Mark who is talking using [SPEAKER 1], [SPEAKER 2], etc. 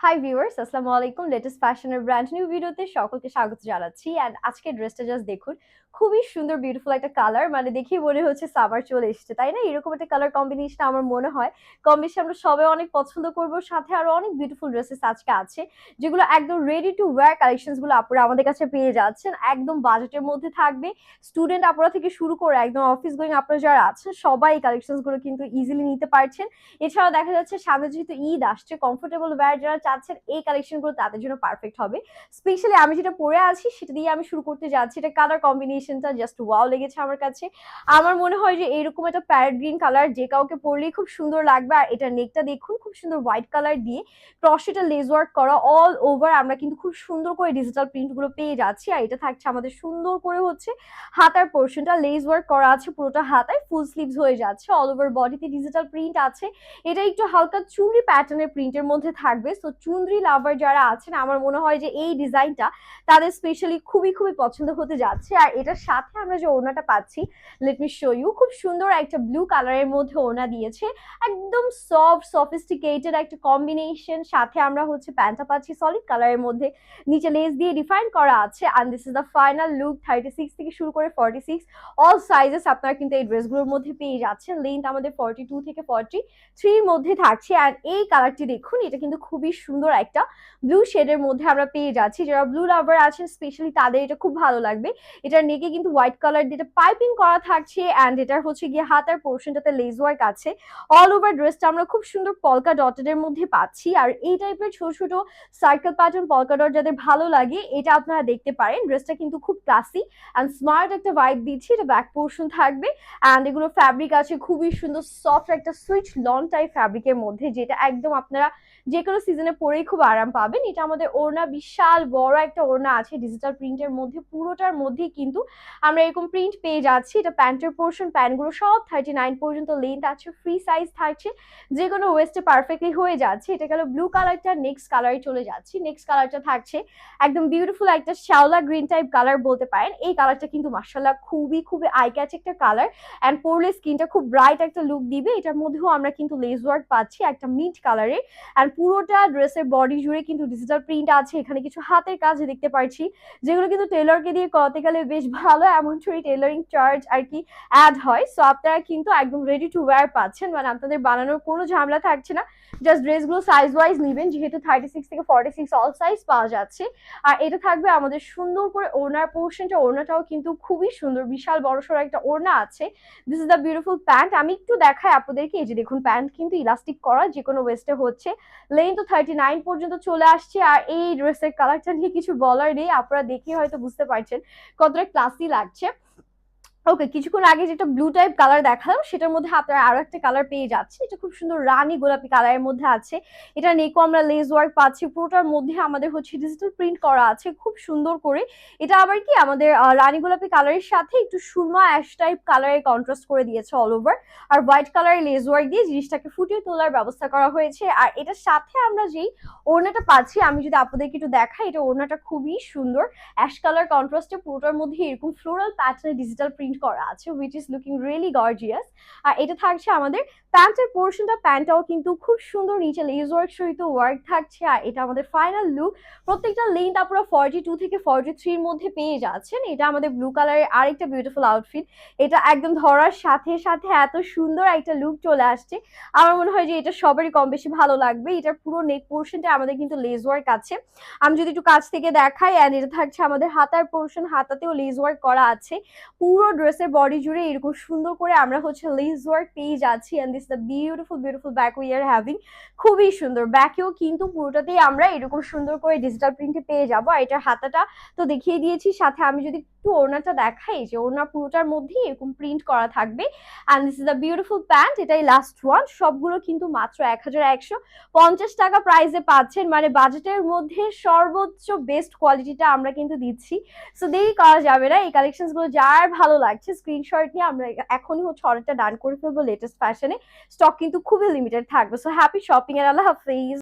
[SPEAKER 1] Hi viewers, আসসালামু আলাইকুম। Latest ফ্যাশনের ব্র্যান্ড নিউ ভিডিওতে সকলকে স্বাগত জানাচ্ছি। অ্যান্ড আজকের ড্রেসটা জাস্ট দেখুন, খুবই সুন্দর বিউটিফুল একটা কালার, মানে দেখেই মনে হচ্ছে সামার চলে এসেছে, তাই না? এরকম একটা কালার কম্বিনেশন আমার মনে হয় কম বেশি আমরা সবাই অনেক পছন্দ করব। সাথে আরো অনেক বিউটিফুল ড্রেসেস আজকে আছে, যেগুলো একদম রেডি টু ওয়্যার কালেকশনস গুলো আপনারা আমাদের কাছে পেয়ে যাচ্ছেন। একদম বাজেটের মধ্যে থাকবে। স্টুডেন্ট আপনারা থেকে শুরু করে একদম অফিস গোয়িং আপনারা যারা আছেন সবাই এই কালেকশনস গুলো কিন্তু ইজিলি নিতে পারছেন। এছাড়াও দেখা যাচ্ছে সামনে যেহেতু ঈদ আসছে, কমফোর্টেবল ওয়্যার যারা চাচ্ছেন এই কালেকশন গুলো তাদের জন্য পারফেক্ট হবে। স্পেশালি আমি যেটা পরে আছি সেটা দিয়ে আমি শুরু করতে যাচ্ছি। এটা কালার কম্বিনেশনটা জাস্ট ওয়াও লেগেছে আমার কাছে। আমার মনে হয় যে এরকম একটা প্যারেট গ্রিন কালার যে কাউকে পরলেই খুব সুন্দর লাগবে। আর এটা নেকটা দেখুন, খুব সুন্দর হোয়াইট কালার দিয়ে ক্রশেটা লেস ওয়ার্ক করা অল ওভার। আমরা কিন্তু খুব সুন্দর করে ডিজিটাল প্রিন্ট গুলো পেয়ে যাচ্ছি। আর এটা থাকছে আমাদের সুন্দর করে হচ্ছে হাতার পোর্শনটা লেস ওয়ার্ক করা আছে, পুরোটা হাতায় ফুল স্লিভস হয়ে যাচ্ছে। অল ওভার বডিতে ডিজিটাল প্রিন্ট আছে। এটা একটু হালকা চুনরি প্যাটার্নের প্রিন্টের মধ্যে থাকবে। সো চুনরি লাভার যারা আছেন আমার মনে হয় যে এই ডিজাইনটা তাদের স্পেশালি খুবই খুবই পছন্দ হতে যাচ্ছে। আর এটার সাথে আমরা যে ওড়নাটা পাচ্ছি, লেট মি শো ইউ, খুব সুন্দর একটা ব্লু কালারের মধ্যে ওড়না দিয়েছে। একদম সফট সফিস্টিকেটেড একটা কম্বিনেশন। সাথে আমরা হচ্ছে প্যান্টটা পাচ্ছি সলিড কালারের মধ্যে, নিচে লেস দিয়ে ডিফাইন করা আছে। And this is the final look. 36 থেকে শুরু করে 46 অল সাইজেস আপনারা কিন্তু এই ড্রেসগুলোর মধ্যে পেয়ে যাচ্ছেন। লেন্থ আমাদের 42 থেকে 43 মধ্যে থাকছে। আর এই কালারটি দেখুন, এটা কিন্তু খুবই সুন্দর একটা ব্লু শেডের মধ্যে আমরা পেয়ে যাচ্ছি। যারা ব্লু লাভার আছেন স্পেশালি তাদের এটা খুব ভালো লাগবে। এটার নেকে কিন্তু হোয়াইট কালার দিয়ে পাইপিং করা থাকছে। অ্যান্ড এটার হচ্ছে গিয়ে হাতার পোর্শনটাতে লেস ওয়ার্ক আছে। অল ওভার ড্রেসটা আমরা খুব সুন্দর পলকা ডটেড এর মধ্যে পাচ্ছি। আর এই টাইপের ছোট ছোট সার্কেল প্যাটার্ন পলকা ডট যাদের ভালো লাগে এটা আপনারা দেখতে পারেন। ড্রেসটা কিন্তু খুব ক্লাসি অ্যান্ড স্মার্ট একটা ভাইব দিচ্ছে। এটা ব্যাক পোর্শন থাকবে। অ্যান্ড এগুলো ফ্যাব্রিক আছে খুবই সুন্দর সফট একটা সুইচ লন টাইপ ফ্যাব্রিকের মধ্যে, যেটা একদম আপনারা যে কোনো সিজনে পরেই খুব আরাম পাবেন। এটা আমাদের ওড়না, বিশাল বড় একটা ওড়না আছে ডিজিটাল প্রিন্টের মধ্যে। পুরোটার মধ্যেই কিন্তু আমরা এরকম প্রিন্ট পেয়ে যাচ্ছি। এটা প্যান্টের পোর্শন, প্যান্টগুলো সব 39 পর্যন্ত লেন্থ আছে, ফ্রি সাইজ থাকছে, যে কোনো ওয়েস্টে পারফেক্টলি হয়ে যাচ্ছে। এটা গেল ব্লু কালারটা। নেক্সট কালারে চলে যাচ্ছি। নেক্সট কালারটা থাকছে একদম বিউটিফুল একটা শ্যাওলা গ্রিন টাইপ কালার বলতে পারেন। এই কালারটা কিন্তু মাশাআল্লাহ খুবই খুবই আই ক্যাচ একটা কালার। অ্যান্ড পরলে স্কিনটা খুব ব্রাইট একটা লুক দিবে। এটার মধ্যেও আমরা কিন্তু লেস ওয়ার্ক পাচ্ছি একটা মিন্ট কালারে। অ্যান্ড পুরোটা ড্রেসের বডি জুড়ে কিন্তু ডিজিটাল প্রিন্ট আছে। এখানে কিছু হাতের কাজ দেখতে পাচ্ছি, যেগুলো কিন্তু টেলরকে দিয়ে করাতে গেলে বেশ ভালো অ্যামাউন্ট টেলারিং চার্জ আর কি অ্যাড হয়। সো আপনারা কিন্তু একদম রেডি টু ওয়্যার পাচ্ছেন, মানে আপনাদের বানানোর কোনো ঝামেলা থাকছে না। জাস্ট ড্রেসগুলো সাইজ ওয়াইজ নেবেন, যেহেতু 36 থেকে 46 অল সাইজ পাওয়া যাচ্ছে। আর এটা থাকবে আমাদের সুন্দর করে ওড়নার পোর্শনটা। ওড়নাটাও কিন্তু খুবই সুন্দর, বিশাল বড়সড় একটা ওড়না আছে। This is the beautiful pant. আমি একটু দেখাই আপনাদেরকে। এই যে দেখুন, প্যান্ট কিন্তু ইলাস্টিক করা, যে কোনো ওয়েস্টে হচ্ছে। লেন্থ তো 39 পর্যন্ত চলে আসছে। আর এই ড্রেসের কালারটা নিয়ে কিছু বলার নেই, আপনারা দেখে হয়তো বুঝতে পারছেন কতটা ক্লাসি লাগছে। ওকে, কিছুক্ষণ আগে যেটা ব্লু টাইপ কালার দেখালাম সেটার মধ্যে আপনারা আরো একটা কালার পেয়ে যাচ্ছে। এটা খুব সুন্দর রানী গোলাপি কালারের মধ্যে আছে। এটা নেকো আমরা লেস ওয়ার্ক পাচ্ছি। পুরোটার মধ্যে আমাদের হচ্ছে ডিজিটাল প্রিন্ট করা আছে খুব সুন্দর করে। এটা আবার কি আমাদের রানী গোলাপি কালারের সাথে একটু সুরমা অ্যাশ টাইপ কালারের কন্ট্রাস্ট করে দিয়েছে অল ওভার। আর হোয়াইট কালারের লেস ওয়ার্ক দিয়ে জিনিসটাকে ফুটিয়ে তোলার ব্যবস্থা করা হয়েছে। আর এটার সাথে আমরা যেই ওড়নাটা পাচ্ছি, আমি যদি আপনাদেরকে একটু দেখাই, এটা ওড়নাটা খুবই সুন্দর অ্যাশ কালার কন্ট্রাস্টে, পুরোটার মধ্যে এরকম ফ্লোরাল প্যাটার্নে ডিজিটাল প্রিন্ট করা আছে, which is looking really gorgeous। আর এটা থাকছে আমাদের প্যান্টের পোর্শনটা। প্যান্টটাও কিন্তু খুব সুন্দর, নিচে লেস ওয়ার্ক সহিত ওয়ার্ক থাকছে। আর এটা আমাদের ফাইনাল লুক। প্রত্যেকটা লেন্থ আপনারা 42 থেকে 43 এর মধ্যে পেয়ে যাচ্ছেন। এটা আমাদের ব্লু কালারের আরেকটা বিউটিফুল আউটফিট। এটা একদম ধরার সাথে সাথে এত সুন্দর একটা লুক চলে আসছে। আমার মনে হয় যে এটা সবারই কম বেশি ভালো লাগবে। এটার পুরো নেক পোর্শনটা আমাদের কিন্তু লেস ওয়ার্ক আছে। আমি যদি একটু কাছ থেকে দেখাই, এন্ড এটা থাকছে আমাদের হাতার পোর্শন, হাতাতেও লেস ওয়ার্ক করা আছে। পুরো ড্রেসের বডি জুড়ে এরকম সুন্দর করে আমরা হচ্ছে লেস ওয়ার্ক পেয়ে যাচ্ছি। And this the beautiful beautiful back we are having. খুবই সুন্দর। ব্যাকেও কিন্তু পুরোটাতেই আমরা এরকম সুন্দর করে ডিজিটাল প্রিন্টে পেয়ে যাবো। আর এটার হাতাটা তো দেখিয়ে দিয়েছি। সাথে আমি যদি একটু ওড়নাটা দেখাই, যে ওড়না পুরোটার মধ্যেই এরকম প্রিন্ট করা থাকবে। And this is the beautiful pant. এটাই লাস্ট ওয়ান। সবগুলো কিন্তু মাত্র 1150 টাকা প্রাইসে পাচ্ছেন, মানে বাজেটের মধ্যে সর্বোচ্চ বেস্ট কোয়ালিটিটা আমরা কিন্তু দিচ্ছি। সো দেরি করা যাবে না। এই কালেকশন গুলো যার ভালো লাগছে স্ক্রিনশট নিয়ে আমরা এখনই হচ্ছে অর্ডারটা ডান করে ফেলবো লেটেস্ট ফ্যাশনে। স্টক কিন্তু খুবই লিমিটেড থাকবে। সো হ্যাপি শপিং এর, আল্লাহ হাফিজ।